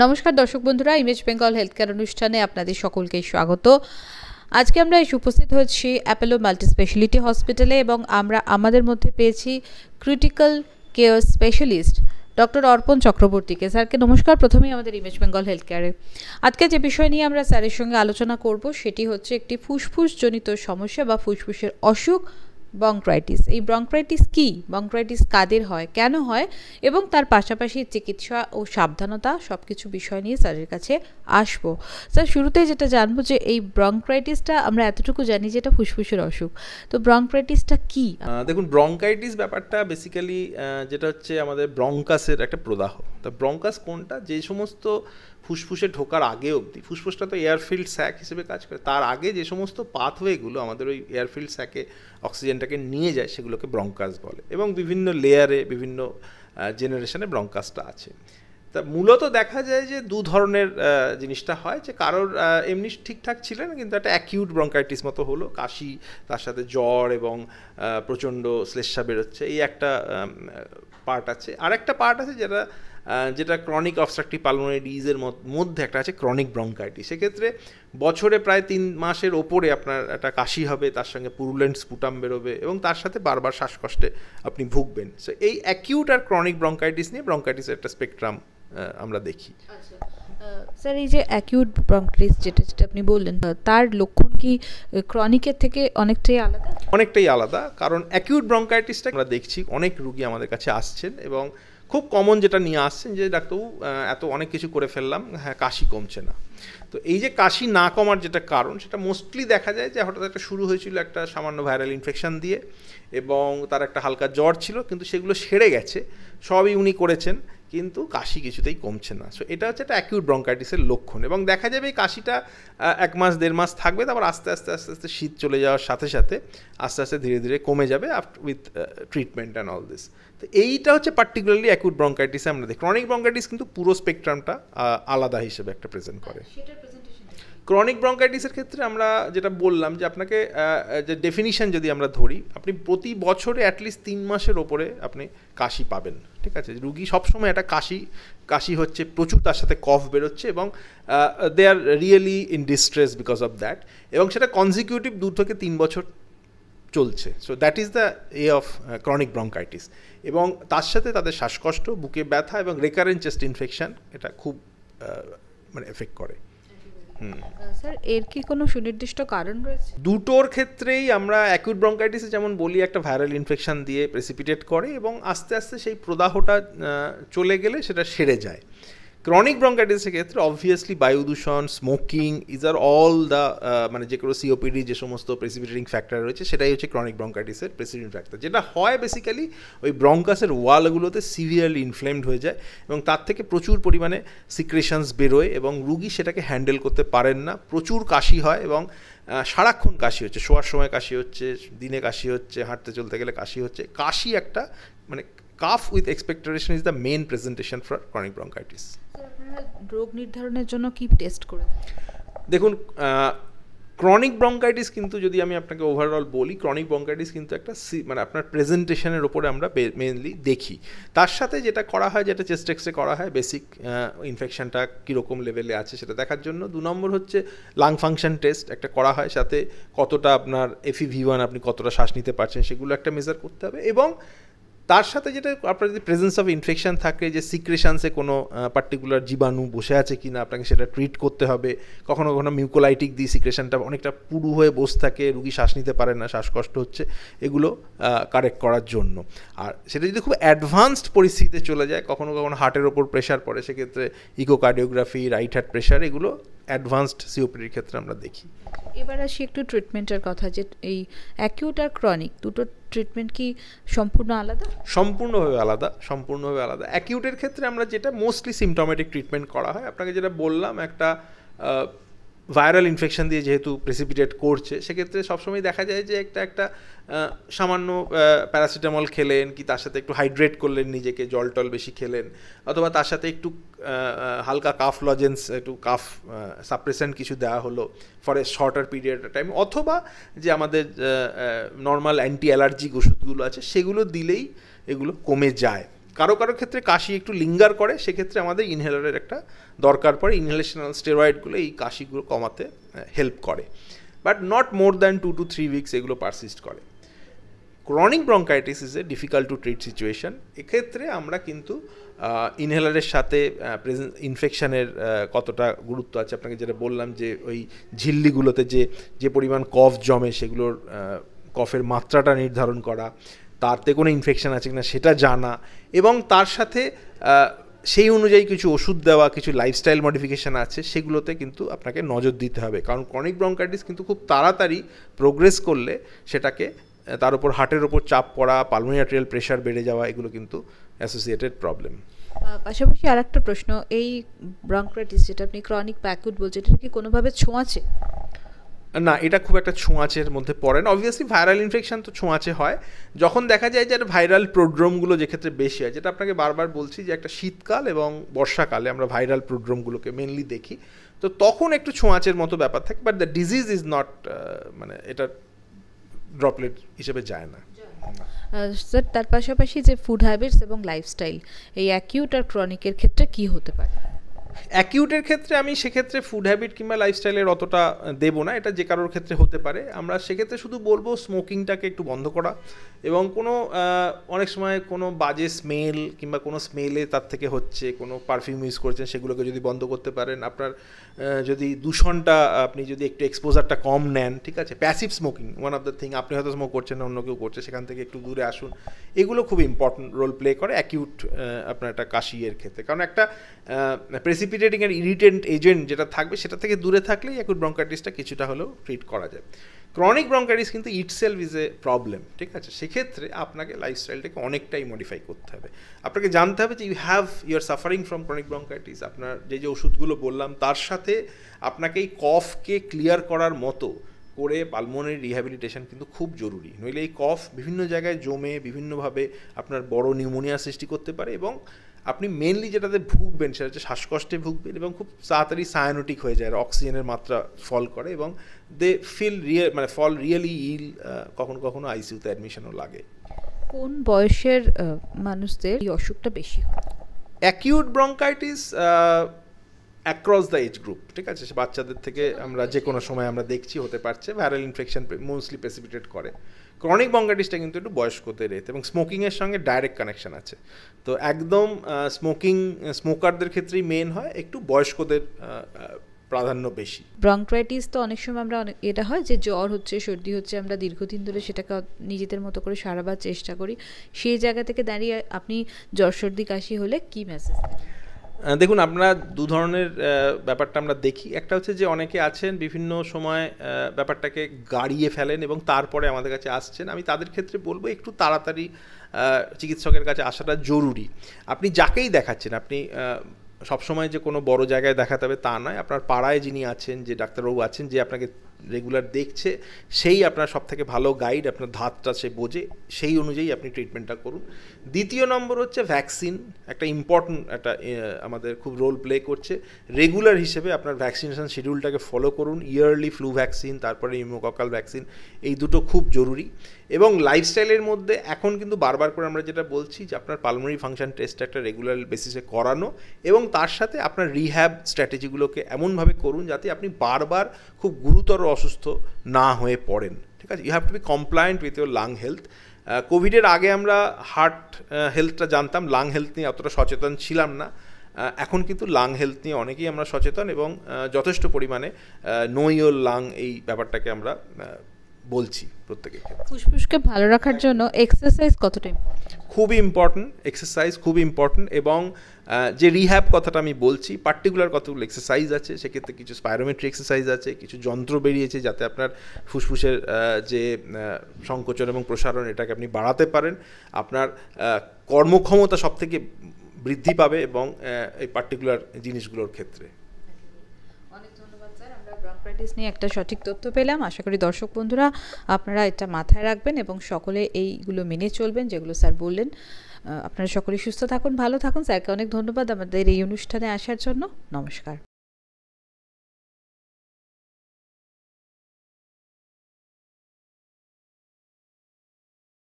নমস্কার দর্শক বন্ধুরা, ইমেজ বেঙ্গল হেলথ কেয়ার অনুষ্ঠানে আপনাদের সকলকে স্বাগত। আজকে আমরা এসে উপস্থিত হচ্ছি অ্যাপোলো মাল্টি স্পেশালিটি হসপিটালে এবং আমরা আমাদের মধ্যে পেয়েছি ক্রিটিক্যাল কেয়ার স্পেশালিস্ট ডক্টর অর্পণ চক্রবর্তীকে। স্যারকে নমস্কার। প্রথমেই আমাদের ইমেজ বেঙ্গল হেলথ কেয়ারে আজকে যে বিষয় নিয়ে আমরা স্যারের সঙ্গে আলোচনা করব সেটি হচ্ছে একটি ফুসফুসজনিত সমস্যা বা ফুসফুসের অসুখ, ব্রঙ্কাইটিস। এই ব্রঙ্কাইটিস কি, ব্রঙ্কাইটিস কাদের হয়, কেন হয় এবং তার পাশাপাশি চিকিৎসা ও সাবধানতা সব কিছু বিষয় নিয়ে স্যারের কাছে আসবো। স্যার, শুরুতেই যেটা জানবো যে এই ব্রঙ্কাইটিসটা আমরা এতটুকু জানি যে এটা ফুসফুসের অসুখ, তো ব্রঙ্কাইটিসটা কি? দেখুন, ব্রঙ্কাইটিস ব্যাপারটা বেসিক্যালি যেটা হচ্ছে আমাদের ব্রঙ্কাসের একটা প্রদাহ। তা ব্রঙ্কাস কোনটা? যে সমস্ত ফুসফুসে ঢোকার আগে অবধি, ফুসফুসটা তো এয়ারফিল্ড স্যাক হিসেবে কাজ করে, তার আগে যে সমস্ত পাথওয়েগুলো আমাদের ওই এয়ারফিল্ড স্যাকে অক্সিজেনটাকে নিয়ে যায় সেগুলোকে ব্রঙ্কাস বলে। এবং বিভিন্ন লেয়ারে, বিভিন্ন জেনারেশনে ব্রঙ্কাসটা আছে। তা মূলত দেখা যায় যে দু ধরনের জিনিসটা হয়, যে কারোর এমনি ঠিকঠাক ছিলেন কিন্তু একটা অ্যাকিউট ব্রঙ্কাইটিস মতো হলো, কাশি, তার সাথে জ্বর এবং প্রচণ্ড শ্লেষ্মা বেরোচ্ছে, এই একটা পার্ট আছে। আরেকটা পার্ট আছে যেটা ক্রনিক অবস্ট্রাকটিভ পালমোনারি ডিজিজের মধ্যে একটা আছে ক্রনিক ব্রঙ্কাইটিস। সেক্ষেত্রে বছরে প্রায় 3 মাসের ওপরে আপনার একটা কাশি হবে, তার সঙ্গে পুরুলেন্ট স্পুটাম বেরোবে এবং তার সাথে বারবার শ্বাসকষ্টে আপনি ভুগবেন। সো এই অ্যাকিউট আর ক্রনিক ব্রঙ্কাইটিস নিয়ে ব্রঙ্কাইটিসের একটা স্পেকট্রাম আমরা দেখি। স্যার, এই যে অ্যাকিউট ব্রঙ্কাইটিস যেটা আপনি বললেন, তার লক্ষণ কি ক্রনিকের থেকে অনেকটাই আলাদা? অনেকটাই আলাদা, কারণ অ্যাকিউট ব্রঙ্কাইটিসটা আমরা দেখছি অনেক রুগী আমাদের কাছে আসছেন এবং খুব কমন যেটা নিয়ে আসছেন যে ডাক্তারবাবু এত অনেক কিছু করে ফেললাম, হ্যাঁ কাশি কমছে না। তো এই যে কাশি না কমার যেটা কারণ, সেটা মোস্টলি দেখা যায় যে হঠাৎ একটা শুরু হয়েছিল একটা সামান্য ভাইরাল ইনফেকশন দিয়ে এবং তার একটা হালকা জ্বর ছিল, কিন্তু সেগুলো সেরে গেছে, সবই উনি করেছেন, কিন্তু কাশি কিছুতেই কমছে না। সো এটা হচ্ছে একটা অ্যাকিউট ব্রঙ্কাইটিসের লক্ষণ এবং দেখা যাবে এই কাশিটা 1 মাস 1.5 মাস থাকবে, তারপর আস্তে আস্তে আস্তে আস্তে শীত চলে যাওয়ার সাথে সাথে আস্তে আস্তে ধীরে ধীরে কমে যাবে with treatment and all this. তো এইটা হচ্ছে পার্টিকুলারলি অ্যাকিউট ব্রঙ্কাইটিসে আমরা দেখি। ক্রনিক ব্রঙ্কাইটিস কিন্তু পুরো স্পেকট্রামটা আলাদা হিসেবে একটা প্রেজেন্ট করে। ক্রনিক ব্রঙ্কাইটিসের ক্ষেত্রে আমরা যেটা বললাম যে আপনাকে যে ডেফিনিশন যদি আমরা ধরি, আপনি প্রতি বছরে অ্যাটলিস্ট 3 মাসের ওপরে আপনি কাশি পাবেন, ঠিক আছে? রুগী সবসময় একটা কাশি হচ্ছে প্রচুর, তার সাথে কফ বেরোচ্ছে এবং they are really in distress because of that, এবং সেটা কনজিকিউটিভ 2 থেকে 3 বছর চলছে। So that is the of chronic bronchitis. এবং তার সাথে তাদের শ্বাসকষ্ট, বুকে ব্যথা এবং রেকারেন্ট চেস্ট ইনফেকশন এটা খুব মানে এফেক্ট করে। স্যার, এর কি কোনো সুনির্দিষ্ট কারণ রয়েছে? দুটোর ক্ষেত্রেই আমরা অ্যাকিউট ব্রঙ্কাইটিসে যেমন বলি একটা ভাইরাল ইনফেকশন দিয়ে প্রেসিপিটেট করে এবং আস্তে আস্তে সেই প্রদাহটা চলে গেলে সেটা সেরে যায়। ক্রনিক ব্রঙ্কাইটিসের ক্ষেত্রে অবভিয়াসলি বায়ু দূষণ, smoking, is are all the মানে যে কোনো সিওপিডি যে সমস্ত প্রেসিপিটেটিং ফ্যাক্টর রয়েছে, সেটাই হচ্ছে ক্রনিক ব্রঙ্কাইটিসের প্রেসিপিটেটিং ফ্যাক্টর। যেটা হয় বেসিক্যালি ওই ব্রঙ্কাসের ওয়ালগুলোতে সিভিয়ারলি ইনফ্লেমড হয়ে যায় এবং তার থেকে প্রচুর পরিমাণে সিক্রেশনস বেরোয় এবং রুগী সেটাকে হ্যান্ডেল করতে পারেন না, প্রচুর কাশি হয় এবং সারাক্ষণ কাশি হচ্ছে, শোয়ার সময় কাশি হচ্ছে, দিনে কাশি হচ্ছে, হাঁটতে চলতে গেলে কাশি হচ্ছে। কাশি একটা মানে cough with expectoration is the main presentation for chronic bronchitis. আপনারা রোগ নির্ধারণের জন্য কি টেস্ট করে? দেখুন, ক্রনিক ব্রঙ্কাইটিস কিন্তু যদি আমি আপনাকে ওভারঅল বলি, ক্রনিক ব্রঙ্কাইটিস কিন্তু একটা মানে আপনার প্রেজেন্টেশনের ওপরে আমরা মেনলি দেখি। তার সাথে যেটা করা হয়, যেটা চেস্ট এক্সরে করা হয়, বেসিক ইনফেকশনটা কীরকম লেভেলে আছে সেটা দেখার জন্য। 2 নম্বর হচ্ছে লাং ফাংশন টেস্ট একটা করা হয়, সাথে কতটা আপনার FEV1 আপনি কতটা শ্বাস নিতে পারছেন সেগুলো একটা মেজার করতে হবে। এবং তার সাথে যেটা আপনার যদি প্রেজেন্স অফ ইনফেকশন থাকে, যে সিক্রেশনসে কোনো পার্টিকুলার জীবাণু বসে আছে কি না, আপনাকে সেটা ট্রিট করতে হবে। কখনো কখনো মিউকোলাইটিক দিয়ে সিক্রেশনটা অনেকটা পুরু হয়ে বসে থাকে, রুগী শ্বাস নিতে পারে না, শ্বাসকষ্ট হচ্ছে, এগুলো কারেক্ট করার জন্য। আর সেটা যদি খুব অ্যাডভান্সড পরিস্থিতিতে চলে যায়, কখনো কখনো হার্টের ওপর প্রেশার পড়ে, সেক্ষেত্রে ইকোকার্ডিওগ্রাফি, রাইট হার্ট প্রেশার, এগুলো অ্যাডভান্সড সিওপিডির ক্ষেত্রে আমরা দেখি। এবার আসি একটু ট্রিটমেন্টের কথা, যে এই অ্যাকিউট আর ক্রনিক দুটো ট্রিটমেন্ট কি সম্পূর্ণ আলাদা? সম্পূর্ণভাবে আলাদা। অ্যাকিউটের ক্ষেত্রে আমরা যেটা মোস্টলি সিমটমেটিক ট্রিটমেন্ট করা হয়, আপনাকে যেটা বললাম, একটা ভাইরাল ইনফেকশন দিয়ে যেহেতু প্রেসিপিটেট করছে, সেক্ষেত্রে সবসময় দেখা যায় যে একটা সামান্য প্যারাসিটামল খেলেন, কি তার সাথে একটু হাইড্রেট করলেন নিজেকে, জল টল বেশি খেলেন, অথবা তার সাথে একটু হালকা কাফ লজেন্স, একটু কাফ সাপ্রেসেন্ট কিছু দেওয়া হলো for a shorter period of time, অথবা যে আমাদের নর্মাল অ্যান্টি অ্যালার্জিক ওষুধগুলো আছে সেগুলো দিলেই এগুলো কমে যায়। কারো কারো ক্ষেত্রে কাশি একটু লিঙ্গার করে, সেক্ষেত্রে আমাদের ইনহেলারের একটা দরকার পড়ে। ইনহেলেশনাল স্টেরয়েডগুলো এই কাশিগুলো কমাতে হেল্প করে, but not more than 2 to 3 weeks এগুলো পারসিস্ট করে। Chronic bronchitis is a difficult to treat situation. এক্ষেত্রে আমরা কিন্তু ইনহেলারের সাথে ইনফেকশানের কতটা গুরুত্ব আছে, আপনাকে যেটা বললাম যে ওই ঝিল্লিগুলোতে যে পরিমাণ কফ জমে সেগুলোর কফের মাত্রাটা নির্ধারণ করা, তাতে কোনো ইনফেকশান আছে কিনা সেটা জানা, এবং তার সাথে সেই অনুযায়ী কিছু ওষুধ দেওয়া, কিছু লাইফস্টাইল মডিফিকেশান আছে, সেগুলোতে কিন্তু আপনাকে নজর দিতে হবে। কারণ ক্রনিক ব্রঙ্কাইটিস কিন্তু খুব তাড়াতাড়ি প্রোগ্রেস করলে সেটাকে তার উপর হার্টের ওপর চাপ পড়া, পালমোনারি আর্টেরিয়াল প্রেশার বেড়ে যাওয়া, এগুলো কিন্তু অ্যাসোসিয়েটেড প্রবলেম। পাশাপাশি আর একটা প্রশ্ন, এই ব্রঙ্কাইটিস যেটা আপনি ক্রনিক বা অ্যাকুট বলছেন, এটা কি কোনোভাবে ছোঁয়াচে? না, এটা খুব একটা ছোঁয়াচের মধ্যে পড়ে না। অবভিয়াসলি ভাইরাল ইনফেকশন তো ছোঁয়াচে হয় যখন দেখা যায় যে ভাইরাল প্রোড্রোমগুলো যেক্ষেত্রে বেশি হয়, যেটা আপনাকে বারবার বলছি যে একটা শীতকাল এবং বর্ষাকালে আমরা ভাইরাল প্রোড্রোমগুলোকে মেনলি দেখি, তো তখন একটু ছোঁয়াচের মতো ব্যাপার থাকে, but the disease is not, মানে এটা ড্রপলেট হিসেবে যায় না। স্যার, তার পাশাপাশি যে ফুড হ্যাবিটস এবং লাইফস্টাইল, এই অ্যাকিউট আর ক্রনিকের ক্ষেত্রে কি হতে পারে? অ্যাকিউটের ক্ষেত্রে আমি সেক্ষেত্রে ফুড হ্যাবিট কিংবা লাইফস্টাইলের অতটা দেবো না, এটা যে কারোর ক্ষেত্রে হতে পারে। আমরা সেক্ষেত্রে শুধু বলবো স্মোকিংটাকে একটু বন্ধ করা, এবং কোনো অনেক সময় কোনো বাজে স্মেল কিংবা কোনো স্মেলে তার থেকে হচ্ছে, কোনো পারফিউম ইউজ করছেন, সেগুলোকে যদি বন্ধ করতে পারেন। আপনার যদি দূষণটা, আপনি যদি একটু এক্সপোজারটা কম নেন, ঠিক আছে। Passive smoking one of the thing, আপনি হয়তো স্মোক করছেন না, অন্য কেউ করছে, সেখান থেকে একটু দূরে আসুন। এগুলো খুব ইম্পর্টেন্ট রোল প্লে করে অ্যাকিউট আপনার একটা কাশির ক্ষেত্রে, কারণ একটা প্রেসিপিটেটিং আর ইরিটেন্ট এজেন্ট যেটা থাকবে সেটা থেকে দূরে থাকলেই অ্যাকুট ব্রঙ্কাইটিসটা কিছুটা হলেও ট্রিট করা যায়। ক্রনিক ব্রঙ্কাইটিস কিন্তু ইটসেলফ ইজ এ প্রবলেম, ঠিক আছে। সেক্ষেত্রে আপনাকে লাইফস্টাইলটাকে অনেকটাই মডিফাই করতে হবে। আপনাকে জানতে হবে যে you are suffering from chronic bronchitis. আপনার যে ওষুধগুলো বললাম তার সাথে আপনাকে এই কফকে ক্লিয়ার করার মতো করে পালমোনারি রিহ্যাবিলিটেশন কিন্তু খুব জরুরি, নইলে এই কফ বিভিন্ন জায়গায় জমে বিভিন্নভাবে আপনার বড় নিউমোনিয়া সৃষ্টি করতে পারে, এবং আপনি মেনলি যেটাতে ভুগবেন সেটা হচ্ছে শ্বাসকষ্টে ভুগবেন, এবং খুব তাড়াতাড়ি সায়ানোটিক হয়ে যায়, অক্সিজেনের মাত্রা ফল করে, এবং দে ফল রিয়েলি ইল, কখনো কখনো আইসিইউতে অ্যাডমিশনও লাগে। কোন বয়সের মানুষদের এই অসুখটা বেশি হয়? Acute bronchitis across the age group, ঠিক আছে। বাচ্চাদের থেকে আমরা যে কোনো সময় আমরা দেখছি হতে পারছে, ভাইরাল ইনফেকশন মোস্টলি প্রেসিপিটেট করে। ক্রনিক ব্রঙ্কাইটিসটা কিন্তু একটু বয়স্কদের এতে, এবং স্মোকিংয়ের সঙ্গে ডাইরেক্ট কানেকশন আছে। তো একদম স্মোকারদের ক্ষেত্রেই মেন হয়, একটু বয়স্কদের প্রাধান্য বেশি। ব্রঙ্কাইটিস তো অনেক সময় আমরা এটা হয় যে জ্বর হচ্ছে, সর্দি হচ্ছে, আমরা দীর্ঘদিন ধরে সেটাকে নিজেদের মতো করে সারাবার চেষ্টা করি। সেই জায়গা থেকে দাঁড়িয়ে আপনি জ্বর সর্দি কাশি হলে কি মেসেজ? দেখুন, আমরা দু ধরনের ব্যাপারটা আমরা দেখি। একটা হচ্ছে যে অনেকে আছেন বিভিন্ন সময় ব্যাপারটাকে গাড়িয়ে ফেলেন এবং তারপরে আমাদের কাছে আসছেন। আমি তাদের ক্ষেত্রে বলবো একটু তাড়াতাড়ি চিকিৎসকের কাছে আসাটা জরুরি। আপনি যাকেই দেখাচ্ছেন, আপনি সবসময় যে কোনো বড় জায়গায় দেখাতে হবে তা নয়। আপনার পাড়ায় যিনি আছেন, যে ডাক্তারবাবু আছেন, যে আপনাকে রেগুলার দেখছে, সেই আপনার সবথেকে ভালো গাইড, আপনার ধাতটা সে বোঝে, সেই অনুযায়ী আপনি ট্রিটমেন্টটা করুন। দ্বিতীয় নম্বর হচ্ছে ভ্যাকসিন, একটা ইম্পর্ট্যান্ট একটা আমাদের খুব রোল প্লে করছে। রেগুলার হিসেবে আপনার ভ্যাকসিনেশন শিডিউলটাকে ফলো করুন। ইয়ারলি ফ্লু ভ্যাকসিন, তারপরে নিউমোককাল ভ্যাকসিন, এই দুটো খুব জরুরি। এবং লাইফস্টাইলের মধ্যে এখন কিন্তু বারবার করে আমরা যেটা বলছি যে আপনার পালমোনারি ফাংশন টেস্ট একটা রেগুলার বেসিসে করানো, এবং তার সাথে আপনার রিহ্যাব স্ট্র্যাটেজিগুলোকে এমনভাবে করুন যাতে আপনি বারবার খুব গুরুতর অসুস্থ না হয়ে পড়েন, ঠিক আছে। You have to be compliant with your lung health. কোভিডের আগে আমরা হার্ট হেলথটা জানতাম, লাং হেলথ নিয়ে অতটা সচেতন ছিলাম না। এখন কিন্তু লাং হেলথ নিয়ে অনেকেই আমরা সচেতন, এবং যথেষ্ট পরিমাণে নো ইওর লাং এই ব্যাপারটাকে আমরা বলছি প্রত্যেকের ক্ষেত্রে। ফুসফুসকে ভালো রাখার জন্য এক্সারসাইজ কতটা ইম্পর্টেন্ট? খুবই ইম্পর্টেন্ট, এক্সারসাইজ খুবই ইম্পর্টেন্ট। এবং যে রিহ্যাব কথাটা আমি বলছি, পার্টিকুলার কতগুলো এক্সারসাইজ আছে, সেক্ষেত্রে কিছু স্পাইরোমেট্রি এক্সারসাইজ আছে, কিছু যন্ত্র বেরিয়েছে যাতে আপনার ফুসফুসের যে সংকোচন এবং প্রসারণ এটাকে আপনি বাড়াতে পারেন। আপনার কর্মক্ষমতা সবথেকে বৃদ্ধি পাবে এবং এই পার্টিকুলার জিনিসগুলোর ক্ষেত্রে। অনেক ধন্যবাদ স্যার, আমরা ব্রঙ্কাইটিস নিয়ে একটা সঠিক তথ্য পেলাম। আশা করি দর্শক বন্ধুরা আপনারা এটা মাথায় রাখবেন এবং সকলে এইগুলো মেনে চলবেন যেগুলো স্যার বললেন। আপনারা সকলে সুস্থ থাকুন, ভালো থাকুন। স্যারকে অনেক ধন্যবাদ আমাদের এই অনুষ্ঠানে আসার জন্য। নমস্কার।